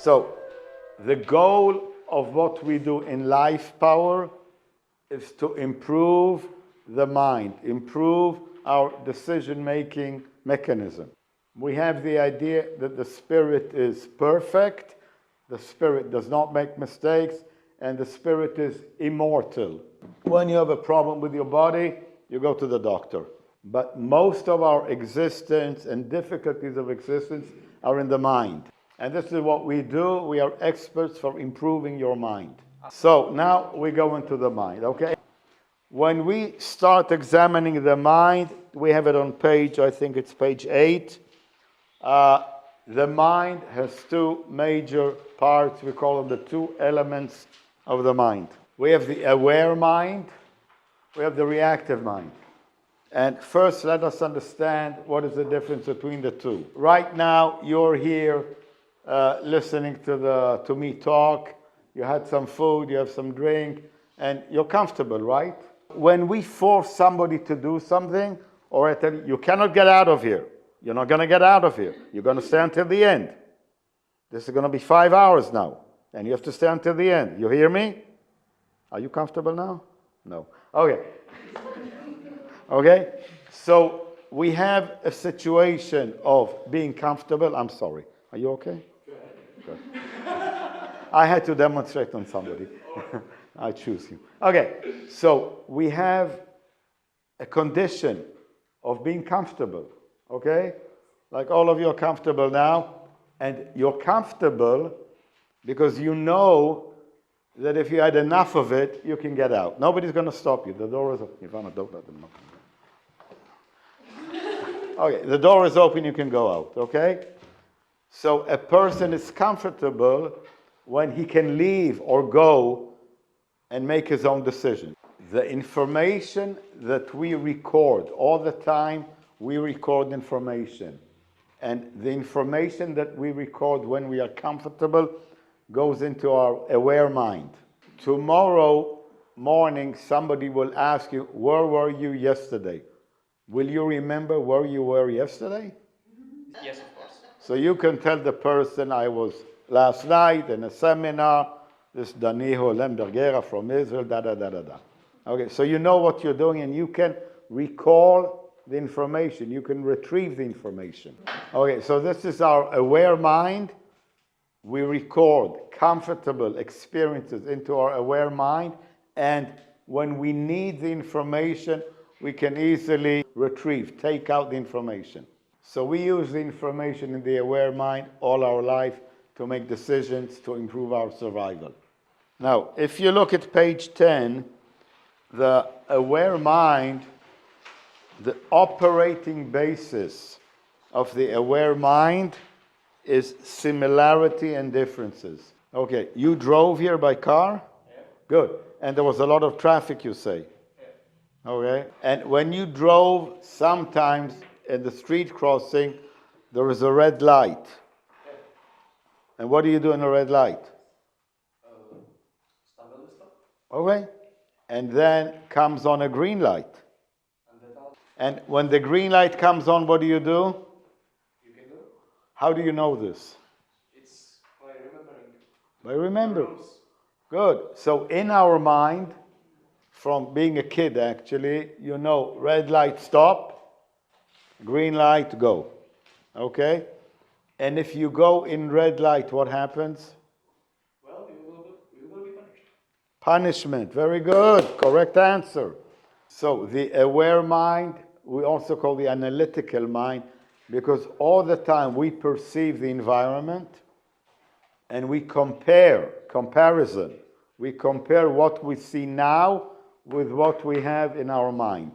So the goal of what we do in Life Power is to improve the mind, improve our decision-making mechanism. We have the idea that the spirit is perfect, the spirit does not make mistakes, and the spirit is immortal. When you have a problem with your body, you go to the doctor. But most of our existence and difficulties of existence are in the mind. And this is what we do. We are experts for improving your mind. So now we go into the mind, okay? When we start examining the mind, we have it on page, I think it's page 8. The mind has two major parts. We call them the two elements of the mind. We have the aware mind. We have the reactive mind. And first, let us understand what is the difference between the two. Right now, you're here listening to me talk. You had some food, you have some drink, and you're comfortable, right? When we force somebody to do something, or I tell you, you cannot get out of here. You're not going to get out of here. You're going to stay until the end. This is going to be 5 hours now, and you have to stay until the end. You hear me? Are you comfortable now? No. Okay. Okay? So we have a situation of being comfortable. I'm sorry. Are you okay? Good. I had to demonstrate on somebody. I choose you. Okay. So we have a condition of being comfortable. Okay? Like all of you are comfortable now. And you're comfortable because you know that if you had enough of it, you can get out. Nobody's going to stop you. The door is open. Okay, the door is open, you can go out, okay? So a person is comfortable when he can leave or go and make his own decision. The information that we record all the time, we record information. And the information that we record when we are comfortable goes into our aware mind. Tomorrow morning, somebody will ask you, where were you yesterday? Will you remember where you were yesterday? Yes, of course. So you can tell the person, I was last night in a seminar, this Daniho Lembergera from Israel, da-da-da-da-da. Okay, so you know what you're doing and you can recall the information. You can retrieve the information. Okay, so this is our aware mind. We record comfortable experiences into our aware mind, and when we need the information, we can easily retrieve, take out the information. So we use the information in the aware mind all our life to make decisions to improve our survival. Now, if you look at page 10, the aware mind, the operating basis of the aware mind is similarity and differences. Okay, you drove here by car? Yeah. Good. And there was a lot of traffic, you say? Yeah. Okay. And when you drove, sometimes in the street crossing, there is a red light. Yeah. And what do you do in a red light? Stop and stop. Okay. And then comes on a green light. And when the green light comes on, what do? You can go. How do you know this? It's by remembering. By remembering. Good. So in our mind, from being a kid actually, you know, red light stop, green light go. Okay? And if you go in red light, what happens? Well, you will be punished. Punishment. Very good. Correct answer. So the aware mind, we also call the analytical mind, because all the time we perceive the environment and we comparison. We compare what we see now with what we have in our mind.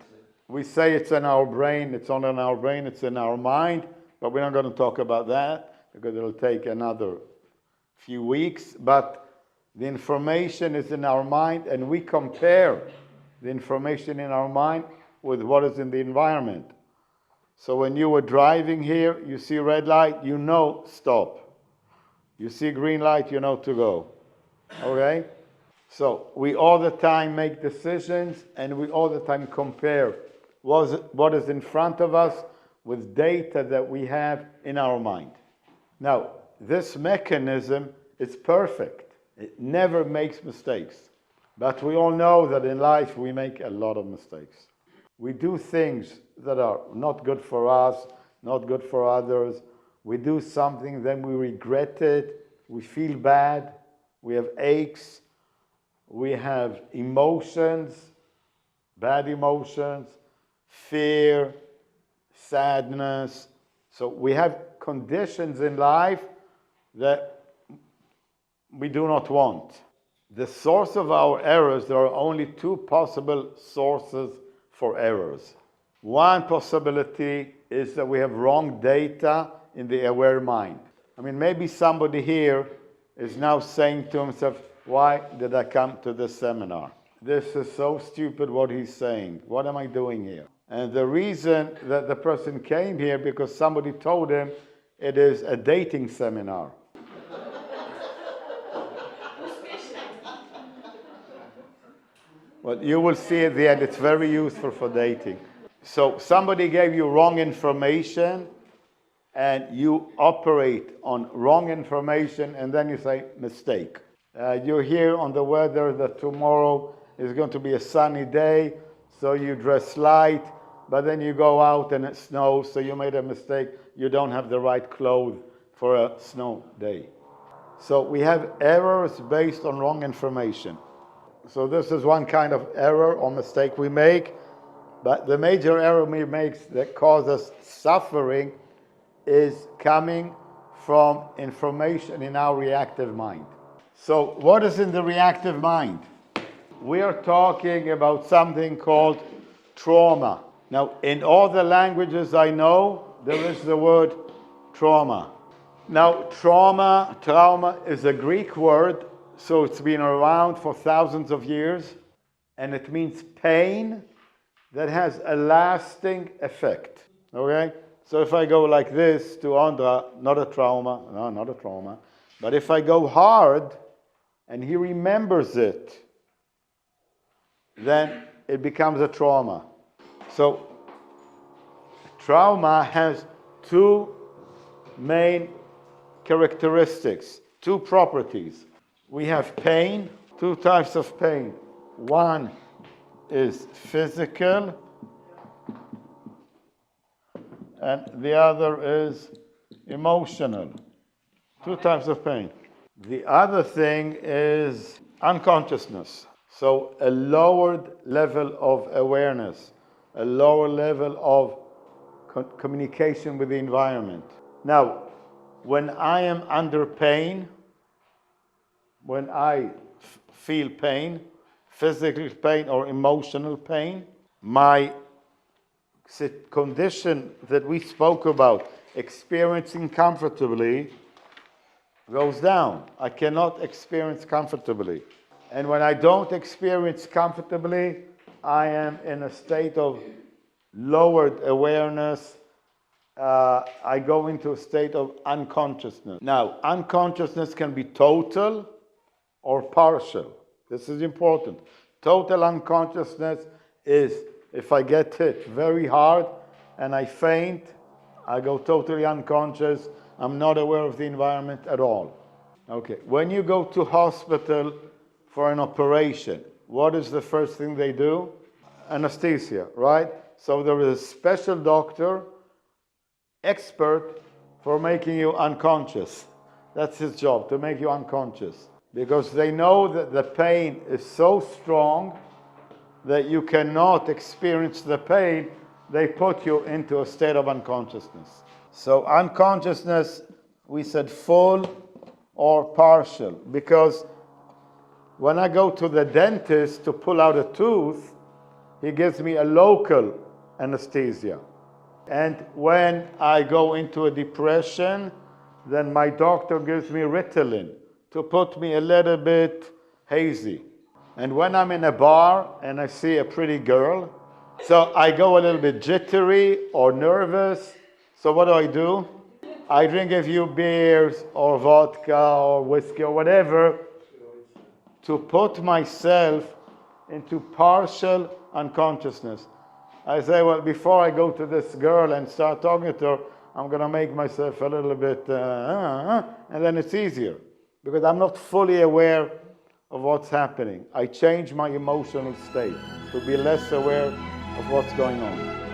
We say it's in our brain, it's not in our brain, it's in our mind, but we're not going to talk about that because it'll take another few weeks. But the information is in our mind and we compare the information in our mind with what is in the environment. So when you were driving here, you see red light, you know stop. You see green light, you know to go. Okay? So we all the time make decisions and we all the time compare what is in front of us with data that we have in our mind. Now, this mechanism It's perfect. It never makes mistakes. But we all know that in life we make a lot of mistakes. We do things that are not good for us, not good for others. We do something, then we regret it. We feel bad. We have aches. We have emotions, bad emotions, fear, sadness. So we have conditions in life that we do not want. The source of our errors, there are only two possible sources for errors. One possibility is that we have wrong data in the aware mind. I mean, maybe somebody here is now saying to himself, why did I come to this seminar? This is so stupid what he's saying. What am I doing here? And the reason that the person came here because somebody told him it is a dating seminar. Well, you will see at the end, it's very useful for dating. So somebody gave you wrong information and you operate on wrong information and then you say, mistake. You hear on the weather that tomorrow is going to be a sunny day, so you dress light, but then you go out and it snows, so you made a mistake. You don't have the right clothes for a snow day. So we have errors based on wrong information. So this is one kind of error or mistake we make. But the major error we make that causes suffering is coming from information in our reactive mind. So what is in the reactive mind? We are talking about something called trauma. Now, in all the languages I know, there is the word trauma. Now, trauma is a Greek word, so it's been around for thousands of years, and it means pain that has a lasting effect, okay? So if I go like this to Andra, not a trauma, but if I go hard and he remembers it, then it becomes a trauma. So trauma has two main characteristics, two properties. We have pain, two types of pain. One is physical, and the other is emotional. Two types of pain. The other thing is unconsciousness. So a lowered level of awareness, a lower level of communication with the environment. Now, when I am under pain, when I feel pain, physical pain or emotional pain, my condition that we spoke about, experiencing comfortably, goes down. I cannot experience comfortably. And when I don't experience comfortably, I am in a state of lowered awareness. I go into a state of unconsciousness. Now, unconsciousness can be total or partial. This is important. Total unconsciousness is if I get hit very hard and I faint, I go totally unconscious. I'm not aware of the environment at all. Okay, when you go to hospital for an operation, what is the first thing they do? Anesthesia, right? So there is a special doctor, expert for making you unconscious. That's his job, to make you unconscious. Because they know that the pain is so strong that you cannot experience the pain, they put you into a state of unconsciousness. So unconsciousness, we said full or partial, because when I go to the dentist to pull out a tooth, he gives me a local anesthesia. And when I go into a depression, then my doctor gives me Ritalin to put me a little bit hazy. And when I'm in a bar and I see a pretty girl, so I go a little bit jittery or nervous. So what do? I drink a few beers or vodka or whiskey or whatever to put myself into partial unconsciousness. I say, well, before I go to this girl and start talking to her, I'm going to make myself a little bit, and then it's easier. because I'm not fully aware of what's happening. I change my emotional state to be less aware of what's going on.